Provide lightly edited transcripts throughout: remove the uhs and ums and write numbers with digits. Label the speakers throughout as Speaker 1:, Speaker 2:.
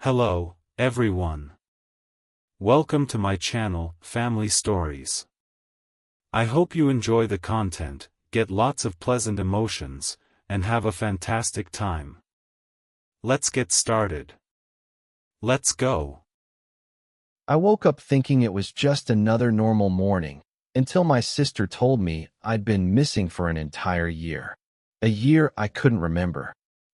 Speaker 1: Hello, everyone. Welcome to my channel, Family Stories. I hope you enjoy the content, get lots of pleasant emotions, and have a fantastic time. Let's get started. Let's go.
Speaker 2: I woke up thinking it was just another normal morning, until my sister told me I'd been missing for an entire year. A year I couldn't remember.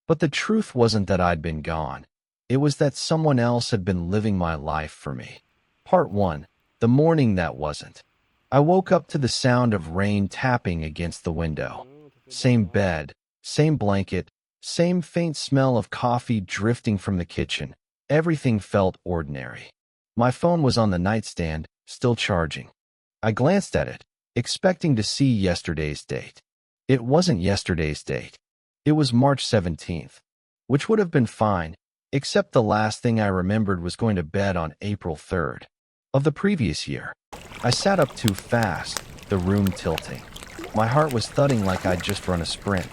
Speaker 2: But the truth wasn't that I'd been gone. It was that someone else had been living my life for me. Part 1. The morning that wasn't. I woke up to the sound of rain tapping against the window. Same bed, same blanket, same faint smell of coffee drifting from the kitchen. Everything felt ordinary. My phone was on the nightstand, still charging. I glanced at it, expecting to see yesterday's date. It wasn't yesterday's date. It was March 17th, which would have been fine, except the last thing I remembered was going to bed on April 3rd of the previous year. I sat up too fast, the room tilting. My heart was thudding like I'd just run a sprint.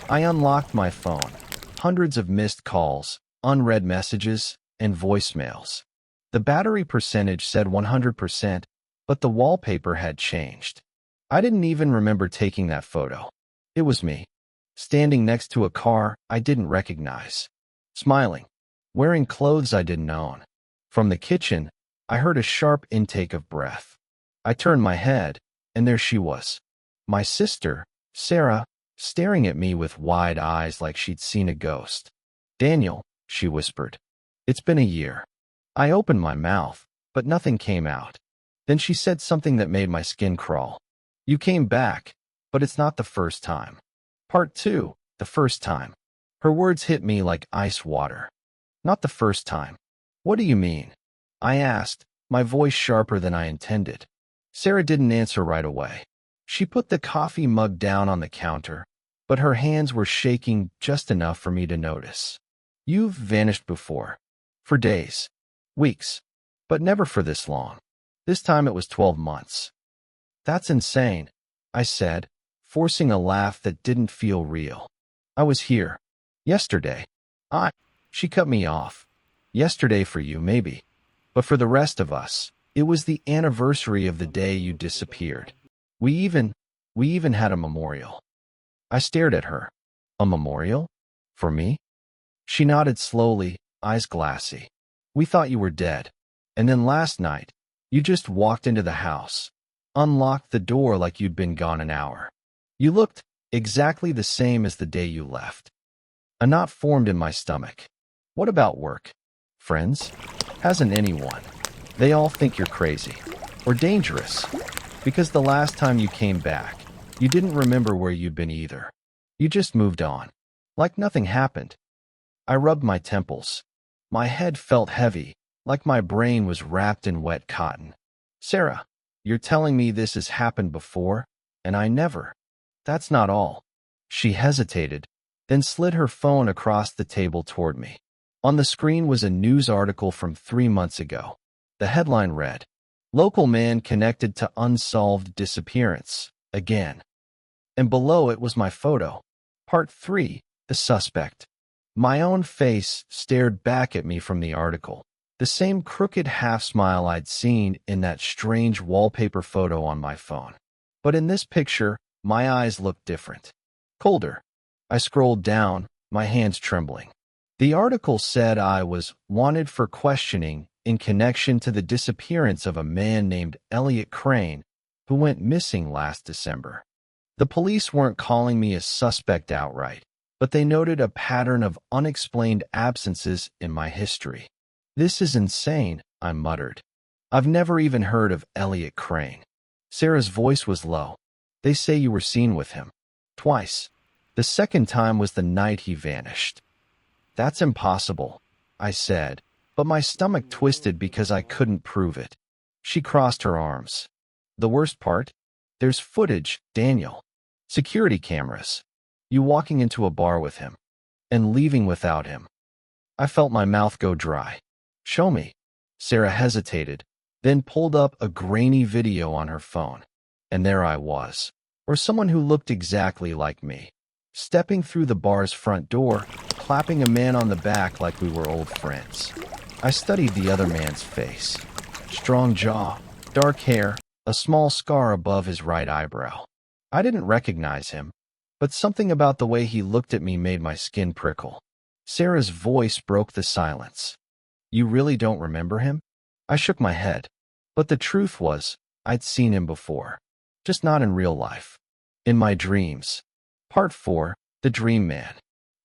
Speaker 2: I unlocked my phone. Hundreds of missed calls, unread messages, and voicemails. The battery percentage said 100%, but the wallpaper had changed. I didn't even remember taking that photo. It was me, standing next to a car I didn't recognize, smiling, wearing clothes I didn't own. From the kitchen, I heard a sharp intake of breath. I turned my head, and there she was. My sister, Sarah, staring at me with wide eyes like she'd seen a ghost. "Daniel," she whispered. "It's been a year." I opened my mouth, but nothing came out. Then she said something that made my skin crawl. "You came back, but it's not the first time." Part 2. The first time. Her words hit me like ice water. "Not the first time. What do you mean?" I asked, my voice sharper than I intended. Sarah didn't answer right away. She put the coffee mug down on the counter, but her hands were shaking just enough for me to notice. "You've vanished before. For days. Weeks. But never for this long. This time it was 12 months. "That's insane," I said, forcing a laugh that didn't feel real. "I was here. Yesterday." She cut me off. "Yesterday for you, maybe. But for the rest of us, it was the anniversary of the day you disappeared. We even had a memorial." I stared at her. "A memorial? For me?" She nodded slowly, eyes glassy. "We thought you were dead. And then last night, you just walked into the house, unlocked the door like you'd been gone an hour. You looked exactly the same as the day you left." A knot formed in my stomach. "What about work? Friends? Hasn't anyone? They all think you're crazy. Or dangerous. Because the last time you came back, you didn't remember where you'd been either. You just moved on. Like nothing happened." I rubbed my temples. My head felt heavy, like my brain was wrapped in wet cotton. "Sarah, you're telling me this has happened before, and I never." "That's not all." She hesitated, then slid her phone across the table toward me. On the screen was a news article from 3 months ago. The headline read, "Local man connected to unsolved disappearance, again." And below it was my photo. Part 3. The suspect. My own face stared back at me from the article. The same crooked half-smile I'd seen in that strange wallpaper photo on my phone. But in this picture, my eyes looked different. Colder. I scrolled down, my hands trembling. The article said I was wanted for questioning in connection to the disappearance of a man named Elliot Crane, who went missing last December. The police weren't calling me a suspect outright, but they noted a pattern of unexplained absences in my history. "This is insane," I muttered. "I've never even heard of Elliot Crane." Sarah's voice was low. "They say you were seen with him. Twice. The second time was the night he vanished." "That's impossible," I said, but my stomach twisted because I couldn't prove it. She crossed her arms. "The worst part? There's footage, Daniel. Security cameras. You walking into a bar with him. And leaving without him." I felt my mouth go dry. "Show me." Sarah hesitated, then pulled up a grainy video on her phone. And there I was. Or someone who looked exactly like me. stepping through the bar's front door, clapping a man on the back like we were old friends. I studied the other man's face. Strong jaw, dark hair, a small scar above his right eyebrow. I didn't recognize him, but something about the way he looked at me made my skin prickle. Sarah's voice broke the silence. "You really don't remember him?" I shook my head. But the truth was, I'd seen him before. Just not in real life. In my dreams. Part 4, The Dream Man.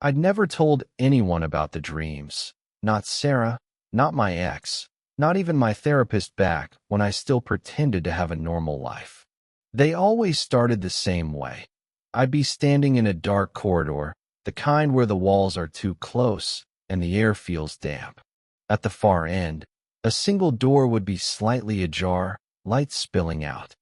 Speaker 2: I'd never told anyone about the dreams. Not Sarah, not my ex, not even my therapist back when I still pretended to have a normal life. They always started the same way. I'd be standing in a dark corridor, the kind where the walls are too close and the air feels damp. At the far end, a single door would be slightly ajar, light spilling out.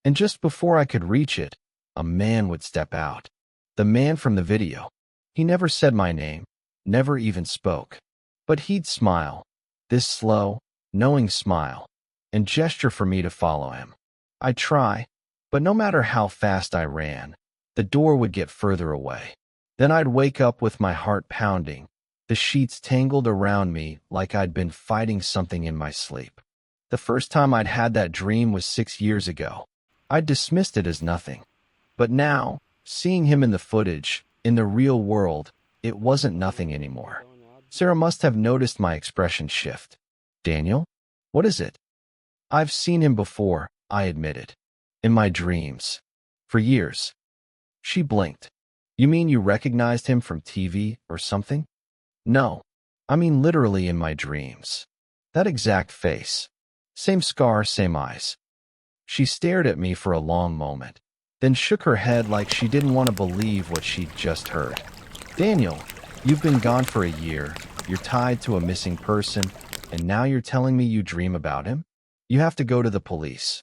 Speaker 2: And just before I could reach it, a man would step out. The man from the video. He never said my name, never even spoke. But he'd smile, this slow, knowing smile, and gesture for me to follow him. I'd try, but no matter how fast I ran, the door would get further away. Then I'd wake up with my heart pounding, the sheets tangled around me like I'd been fighting something in my sleep. The first time I'd had that dream was 6 years ago. I'd dismissed it as nothing. But now, seeing him in the footage, in the real world, it wasn't nothing anymore. Sarah must have noticed my expression shift. "Daniel? What is it?" "I've seen him before," I admitted. "In my dreams. For years." She blinked. "You mean you recognized him from TV or something?" "No. I mean literally in my dreams. That exact face. Same scar, same eyes." She stared at me for a long moment, then shook her head like she didn't want to believe what she'd just heard. "Daniel, you've been gone for a year, you're tied to a missing person, and now you're telling me you dream about him? You have to go to the police."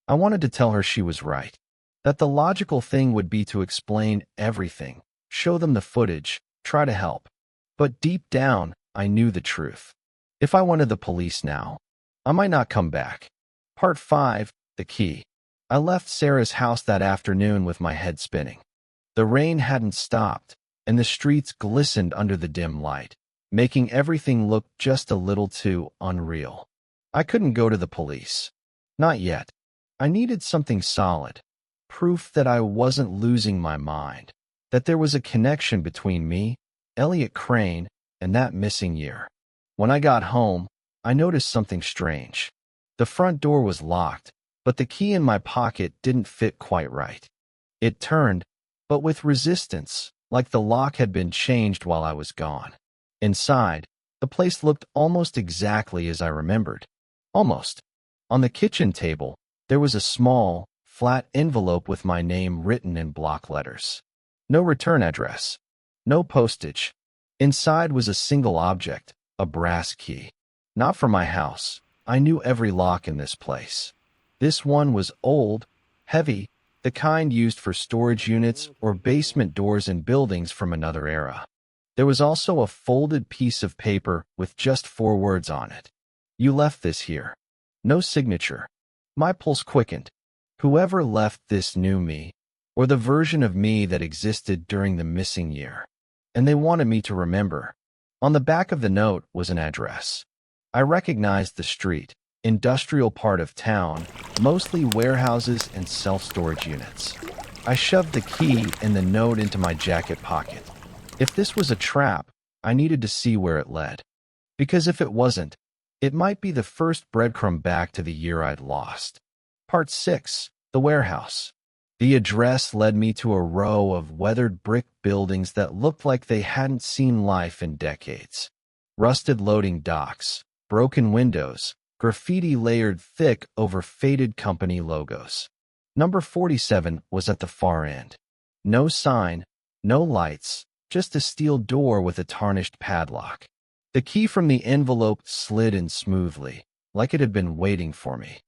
Speaker 2: I wanted to tell her she was right, that the logical thing would be to explain everything, show them the footage, try to help. But deep down, I knew the truth. If I went to the police now, I might not come back. Part 5, The Key. I left Sarah's house that afternoon with my head spinning. The rain hadn't stopped, and the streets glistened under the dim light, making everything look just a little too unreal. I couldn't go to the police. Not yet. I needed something solid. Proof that I wasn't losing my mind. That there was a connection between me, Elliot Crane, and that missing year. When I got home, I noticed something strange. The front door was locked, but the key in my pocket didn't fit quite right. It turned, but with resistance, like the lock had been changed while I was gone. Inside, the place looked almost exactly as I remembered. Almost. On the kitchen table, there was a small, flat envelope with my name written in block letters. No return address. No postage. Inside was a single object, a brass key. Not for my house. I knew every lock in this place. This one was old, heavy, the kind used for storage units or basement doors in buildings from another era. There was also a folded piece of paper with just 4 words on it. "You left this here." No signature. My pulse quickened. Whoever left this knew me, or the version of me that existed during the missing year. And they wanted me to remember. On the back of the note was an address. I recognized the street, industrial part of town, mostly warehouses and self-storage units. I shoved the key and the note into my jacket pocket. If this was a trap, I needed to see where it led. Because if it wasn't, it might be the first breadcrumb back to the year I'd lost. Part 6, The Warehouse. The address led me to a row of weathered brick buildings that looked like they hadn't seen life in decades. Rusted loading docks, broken windows, graffiti layered thick over faded company logos. Number 47 was at the far end. No sign, no lights, just a steel door with a tarnished padlock. The key from the envelope slid in smoothly, like it had been waiting for me.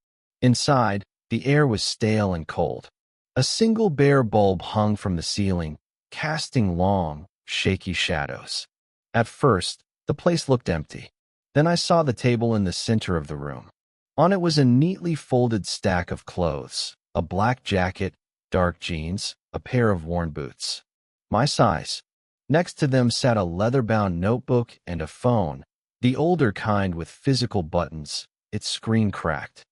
Speaker 2: Inside, the air was stale and cold. A single bare bulb hung from the ceiling, casting long, shaky shadows. At first, the place looked empty. Then I saw the table in the center of the room. On it was a neatly folded stack of clothes, a black jacket, dark jeans, a pair of worn boots. my size. Next to them sat a leather-bound notebook and a phone, the older kind with physical buttons, its screen cracked.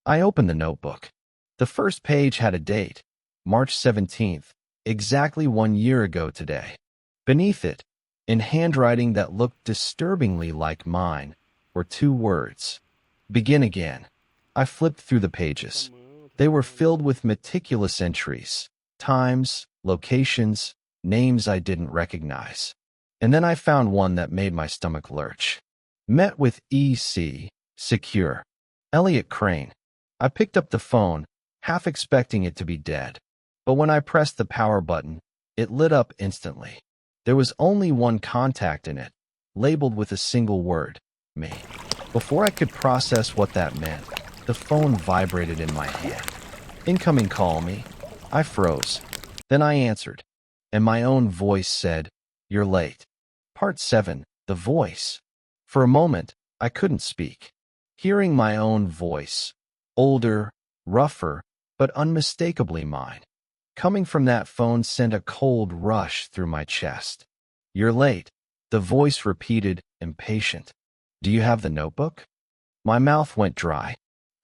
Speaker 2: I opened the notebook. The first page had a date, March 17th, exactly 1 year ago today. Beneath it, in handwriting that looked disturbingly like mine, were 2 words. Begin again. I flipped through the pages. They were filled with meticulous entries, times, locations, names I didn't recognize. And then I found one that made my stomach lurch. Met with EC, secure. Elliot Crane. I picked up the phone, half expecting it to be dead. But when I pressed the power button, it lit up instantly. There was only one contact in it, labeled with a single word, me. Before I could process what that meant, the phone vibrated in my hand. Incoming call me. I froze. Then I answered, and my own voice said, "You're late." Part 7, the voice. For a moment, I couldn't speak. Hearing my own voice, older, rougher, but unmistakably mine, coming from that phone sent a cold rush through my chest. "You're late," the voice repeated, impatient. "Do you have the notebook?" My mouth went dry.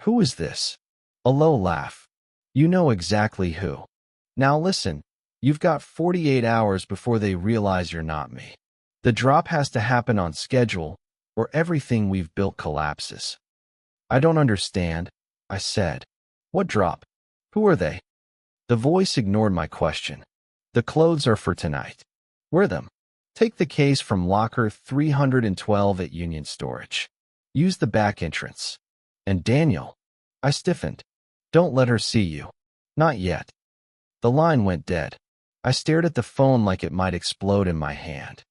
Speaker 2: Who is this? A low laugh. You know exactly who. Now listen, you've got 48 hours before they realize you're not me. The drop has to happen on schedule, or everything we've built collapses. I don't understand, I said. What drop? Who are they? The voice ignored my question. The clothes are for tonight. Wear them. Take the case from locker 312 at Union Storage. Use the back entrance. And Daniel. I stiffened. Don't let her see you. Not yet. The line went dead. I stared at the phone like it might explode in my hand.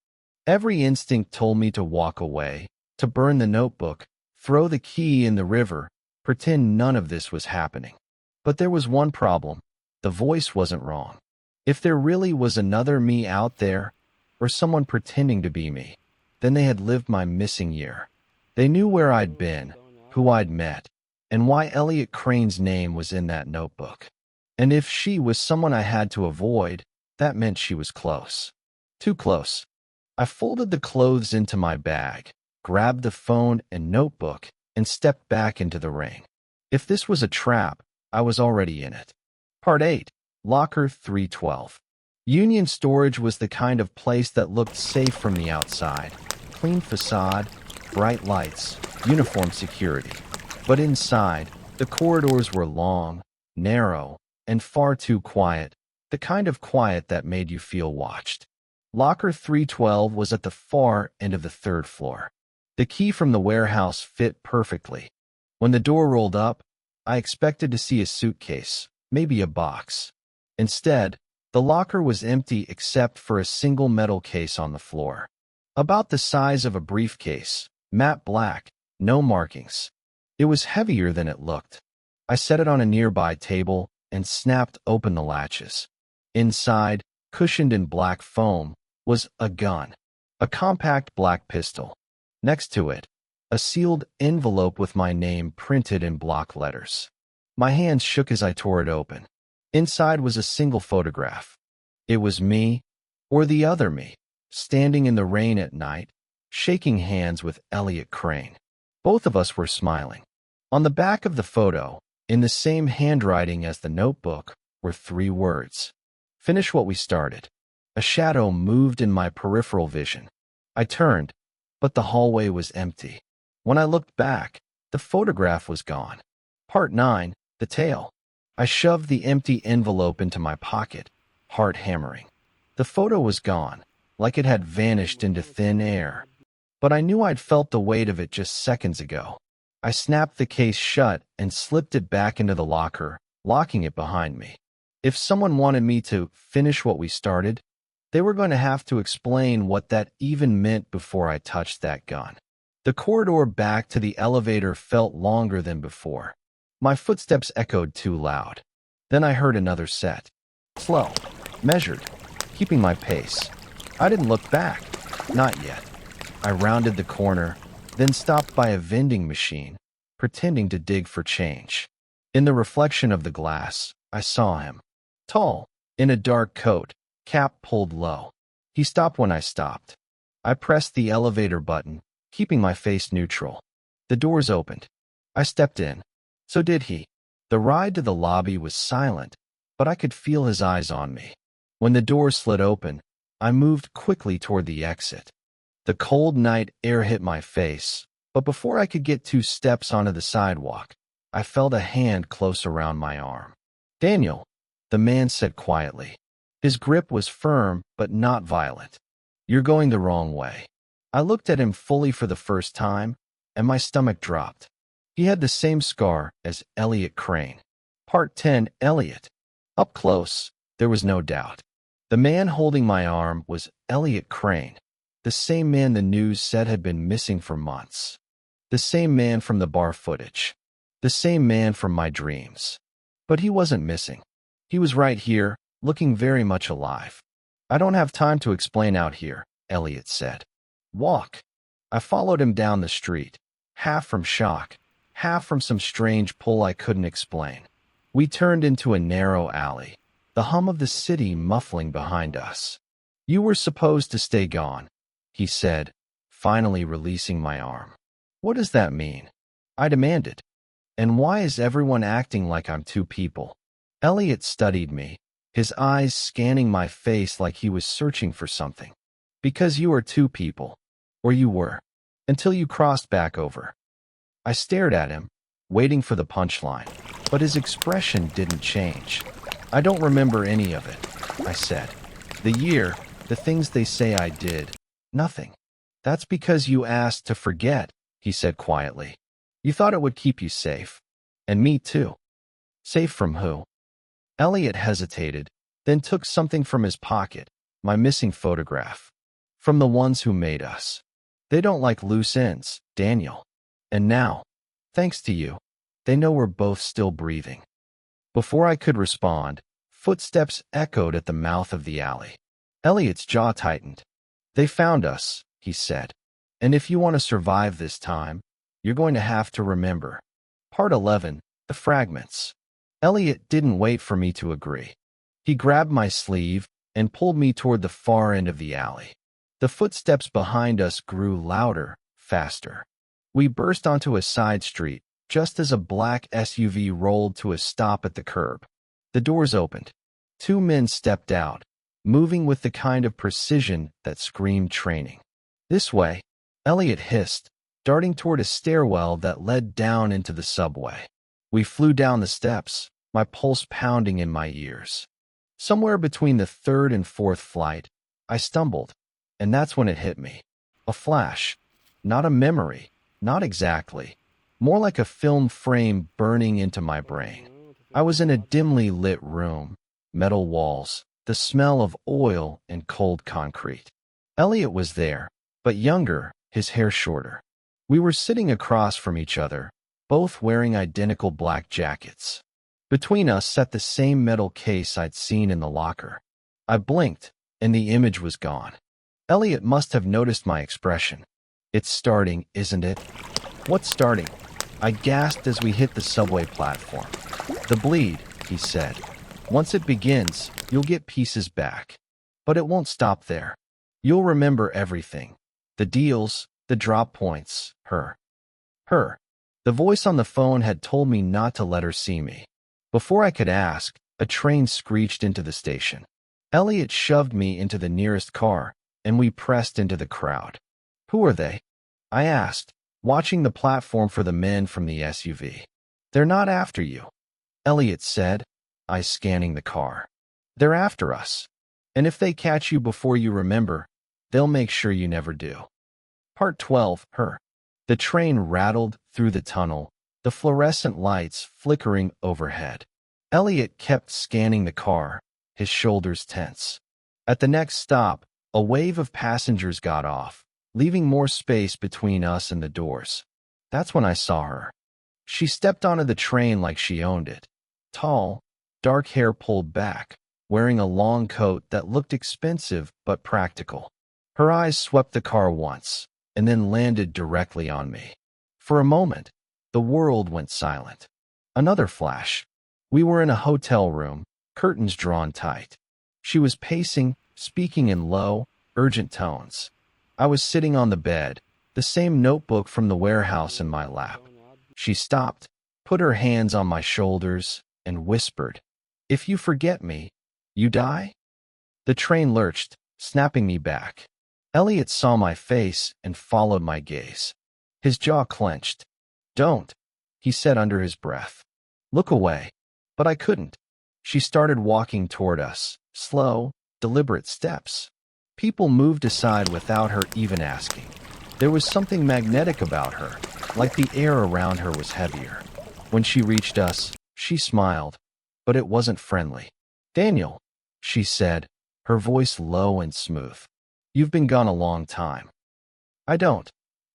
Speaker 2: Every instinct told me to walk away, to burn the notebook, throw the key in the river, pretend none of this was happening. But there was one problem. The voice wasn't wrong. If there really was another me out there, or someone pretending to be me, then they had lived my missing year. They knew where I'd been, who I'd met, and why Elliot Crane's name was in that notebook. And if she was someone I had to avoid, that meant she was close. Too close. I folded the clothes into my bag, grabbed the phone and notebook, and stepped back into the ring. If this was a trap, I was already in it. Part 8. Locker 312. Union Storage was the kind of place that looked safe from the outside. Clean facade, bright lights, uniform security. But inside, the corridors were long, narrow, and far too quiet, the kind of quiet that made you feel watched. Locker 312 was at the far end of the 3rd floor. The key from the warehouse fit perfectly. When the door rolled up, I expected to see a suitcase, maybe a box. Instead, the locker was empty except for a single metal case on the floor. About the size of a briefcase, matte black, no markings. It was heavier than it looked. I set it on a nearby table and snapped open the latches. Inside, cushioned in black foam, was a gun, a compact black pistol. Next to it, a sealed envelope with my name printed in block letters. My hands shook as I tore it open. Inside was a single photograph. It was me, or the other me, standing in the rain at night, shaking hands with Elliot Crane. Both of us were smiling. On the back of the photo, in the same handwriting as the notebook, were 3 words. Finish what we started. A shadow moved in my peripheral vision. I turned, but the hallway was empty. When I looked back, the photograph was gone. Part 9, the tale. I shoved the empty envelope into my pocket, heart hammering. The photo was gone, like it had vanished into thin air. But I knew I'd felt the weight of it just seconds ago. I snapped the case shut and slipped it back into the locker, locking it behind me. If someone wanted me to finish what we started, they were going to have to explain what that even meant before I touched that gun. The corridor back to the elevator felt longer than before. My footsteps echoed too loud. Then I heard another set. Slow, measured, keeping my pace. I didn't look back. Not yet. I rounded the corner, then stopped by a vending machine, pretending to dig for change. In the reflection of the glass, I saw him. Tall, in a dark coat, cap pulled low. He stopped when I stopped. I pressed the elevator button, keeping my face neutral. The doors opened. I stepped in. So did he. The ride to the lobby was silent, but I could feel his eyes on me. When the door slid open, I moved quickly toward the exit. The cold night air hit my face, but before I could get 2 steps onto the sidewalk, I felt a hand close around my arm. "Daniel," the man said quietly. His grip was firm but not violent. "You're going the wrong way." I looked at him fully for the first time, and my stomach dropped. He had the same scar as Elliot Crane. Part 10, Elliot. Up close, there was no doubt. The man holding my arm was Elliot Crane, the same man the news said had been missing for months. The same man from the bar footage. The same man from my dreams. But he wasn't missing. He was right here, looking very much alive. "I don't have time to explain out here," Elliot said. "Walk." I followed him down the street, half from shock, half from some strange pull I couldn't explain. We turned into a narrow alley, the hum of the city muffling behind us. "You were supposed to stay gone," he said, finally releasing my arm. "What does that mean?" I demanded. "And why is everyone acting like I'm 2 people?" Elliot studied me, his eyes scanning my face like he was searching for something. "Because you are 2 people. Or you were. Until you crossed back over." I stared at him, waiting for the punchline, but his expression didn't change. "I don't remember any of it," I said. "The year, the things they say I did, nothing." "That's because you asked to forget," he said quietly. "You thought it would keep you safe. And me too." "Safe from who?" Elliot hesitated, then took something from his pocket, my missing photograph. "From the ones who made us. They don't like loose ends, Daniel. And now, thanks to you, they know we're both still breathing." Before I could respond, footsteps echoed at the mouth of the alley. Elliot's jaw tightened. "They found us," he said. "And if you want to survive this time, you're going to have to remember." Part 11, The Fragments. Elliot didn't wait for me to agree. He grabbed my sleeve and pulled me toward the far end of the alley. The footsteps behind us grew louder, faster. We burst onto a side street just as a black SUV rolled to a stop at the curb. The doors opened. 2 men stepped out, moving with the kind of precision that screamed training. "This way," Elliot hissed, darting toward a stairwell that led down into the subway. We flew down the steps, my pulse pounding in my ears. Somewhere between the 3rd and 4th flight, I stumbled, and that's when it hit me. A flash. Not a memory. Not exactly. More like a film frame burning into my brain. I was in a dimly lit room, metal walls, the smell of oil and cold concrete. Elliot was there, but younger, his hair shorter. We were sitting across from each other, both wearing identical black jackets. Between us sat the same metal case I'd seen in the locker. I blinked, and the image was gone. Elliot must have noticed my expression. "It's starting, isn't it?" "What's starting?" I gasped as we hit the subway platform. "The bleed," he said. "Once it begins, you'll get pieces back. But it won't stop there. You'll remember everything. The deals, the drop points, her. Her." The voice on the phone had told me not to let her see me. Before I could ask, a train screeched into the station. Elliot shoved me into the nearest car, and we pressed into the crowd. "Who are they?" I asked, watching the platform for the men from the SUV. "They're not after you," Elliot said, eyes scanning the car. "They're after us. And if they catch you before you remember, they'll make sure you never do." Part 12, Her. The train rattled through the tunnel, the fluorescent lights flickering overhead. Elliot kept scanning the car, his shoulders tense. At the next stop, a wave of passengers got off, leaving more space between us and the doors. That's when I saw her. She stepped onto the train like she owned it. Tall, dark hair pulled back, wearing a long coat that looked expensive but practical. Her eyes swept the car once, and then landed directly on me. For a moment, the world went silent. Another flash. We were in a hotel room, curtains drawn tight. She was pacing, speaking in low, urgent tones. I was sitting on the bed, the same notebook from the warehouse in my lap. She stopped, put her hands on my shoulders, and whispered, "If you forget me, you die?" The train lurched, snapping me back. Elliot saw my face and followed my gaze. His jaw clenched. "Don't," he said under his breath. "Look away." But I couldn't. She started walking toward us, slow, deliberate steps. People moved aside without her even asking. There was something magnetic about her, like the air around her was heavier. When she reached us, she smiled, but it wasn't friendly. "Daniel," she said, her voice low and smooth. "You've been gone a long time." "I don't."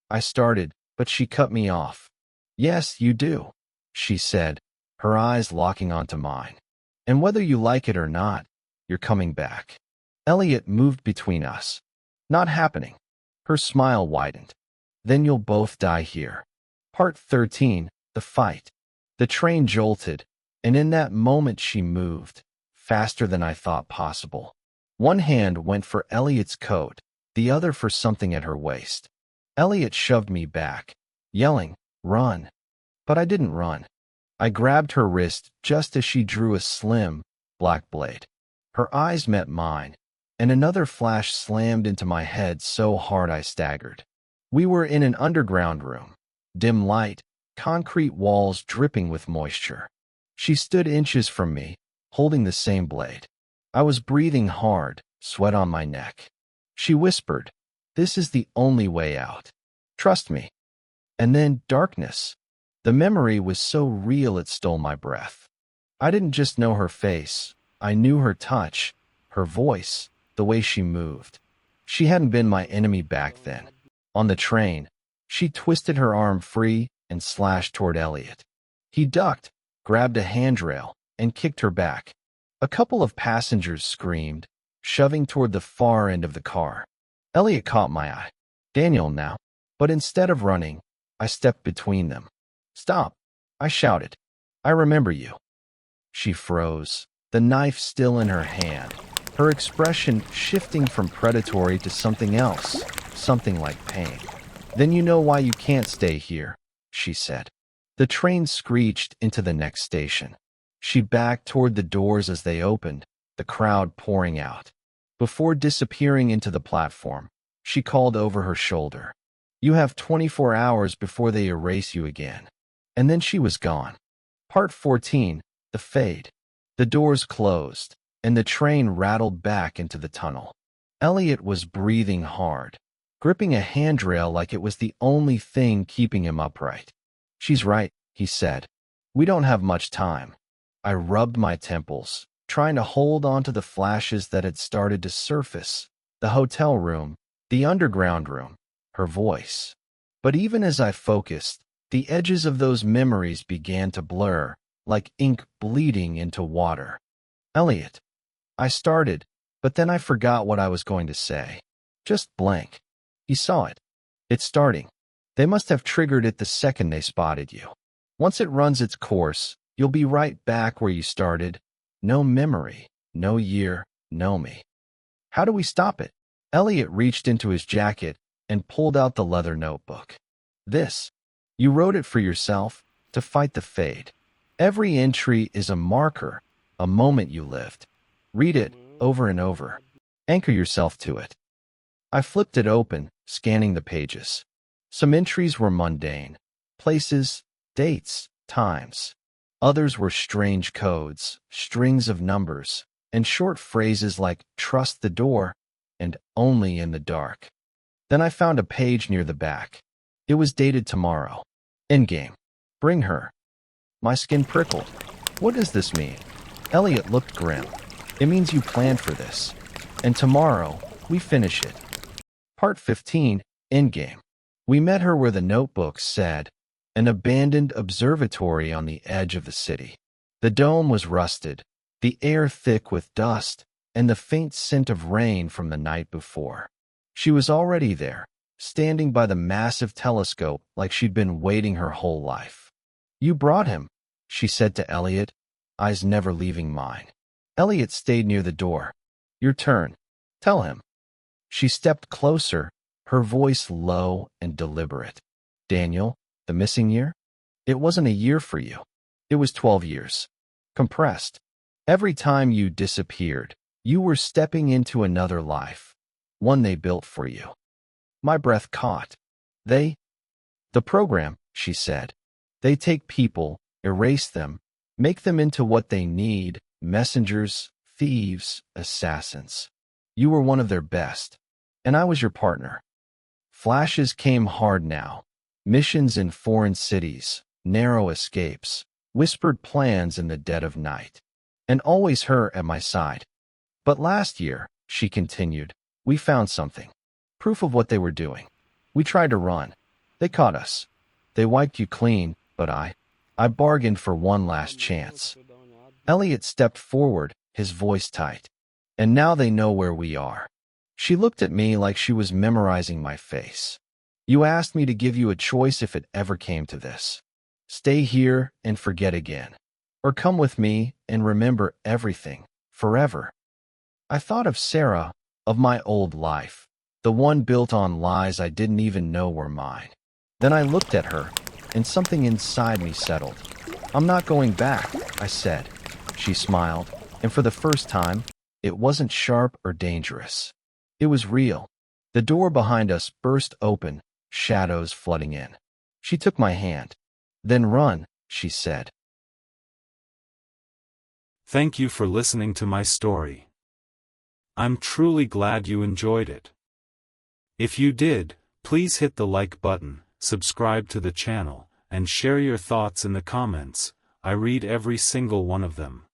Speaker 2: I started, but she cut me off. "Yes, you do," she said, her eyes locking onto mine. "And whether you like it or not, you're coming back." Elliot moved between us. "Not happening." Her smile widened. "Then you'll both die here." Part 13, The Fight. The train jolted, and in that moment she moved, faster than I thought possible. One hand went for Elliot's coat, the other for something at her waist. Elliot shoved me back, yelling, "Run!" But I didn't run. I grabbed her wrist just as she drew a slim, black blade. Her eyes met mine, and another flash slammed into my head so hard I staggered. We were in an underground room. Dim light, concrete walls dripping with moisture. She stood inches from me, holding the same blade. I was breathing hard, sweat on my neck. She whispered, "This is the only way out. Trust me." And then darkness. The memory was so real it stole my breath. I didn't just know her face. I knew her touch, her voice, the way she moved. She hadn't been my enemy back then. On the train, she twisted her arm free and slashed toward Elliot. He ducked, grabbed a handrail, and kicked her back. A couple of passengers screamed, shoving toward the far end of the car. Elliot caught my eye. "Daniel now." But instead of running, I stepped between them. "Stop," I shouted. "I remember you." She froze, the knife still in her hand, her expression shifting from predatory to something else, something like pain. "Then you know why you can't stay here," she said. The train screeched into the next station. She backed toward the doors as they opened, the crowd pouring out. Before disappearing into the platform, she called over her shoulder, "You have 24 hours before they erase you again." And then she was gone. Part 14, The Fade. The doors closed, and the train rattled back into the tunnel. Elliot was breathing hard, gripping a handrail like it was the only thing keeping him upright. "She's right," he said. "We don't have much time." I rubbed my temples, trying to hold on to the flashes that had started to surface. The hotel room, the underground room, her voice. But even as I focused, the edges of those memories began to blur, like ink bleeding into water. "Elliot," I started, but then I forgot what I was going to say. Just blank. He saw it. It's starting. They must have triggered it the second they spotted you. Once it runs its course, you'll be right back where you started. No memory, no year, no me. How do we stop it? Elliot reached into his jacket and pulled out the leather notebook. "This. You wrote it for yourself, to fight the fade. Every entry is a marker, a moment you lived. Read it over and over. Anchor yourself to it." I flipped it open, scanning the pages. Some entries were mundane. Places, dates, times. Others were strange codes, strings of numbers, and short phrases like "trust the door" and "only in the dark." Then I found a page near the back. It was dated tomorrow. Endgame. Bring her. My skin prickled. What does this mean? Elliot looked grim. "It means you planned for this. And tomorrow, we finish it." Part 15, Endgame. We met her where the notebook said, an abandoned observatory on the edge of the city. The dome was rusted, the air thick with dust, and the faint scent of rain from the night before. She was already there, standing by the massive telescope like she'd been waiting her whole life. "You brought him," she said to Elliot, eyes never leaving mine. Elliot stayed near the door. Your turn. Tell him. She stepped closer, her voice low and deliberate. Daniel, the missing year? It wasn't a year for you. It was 12 years. Compressed. Every time you disappeared, you were stepping into another life, one they built for you. My breath caught. The program, she said. They take people, erase them, make them into what they need, messengers, thieves, assassins. You were one of their best, and I was your partner. Flashes came hard now. Missions in foreign cities, narrow escapes, whispered plans in the dead of night, and always her at my side. But last year, she continued, we found something. Proof of what they were doing. We tried to run. They caught us. They wiped you clean, but I bargained for one last chance. Elliot stepped forward, his voice tight. And now they know where we are. She looked at me like she was memorizing my face. You asked me to give you a choice if it ever came to this. Stay here and forget again. Or come with me and remember everything, forever. I thought of Sarah, of my old life, the one built on lies I didn't even know were mine. Then I looked at her, and something inside me settled. I'm not going back, I said. She smiled, and for the first time, it wasn't sharp or dangerous. It was real. The door behind us burst open, shadows flooding in. She took my hand. Then run, she said.
Speaker 1: Thank you for listening to my story. I'm truly glad you enjoyed it. If you did, please hit the like button, subscribe to the channel, and share your thoughts in the comments. I read every single one of them.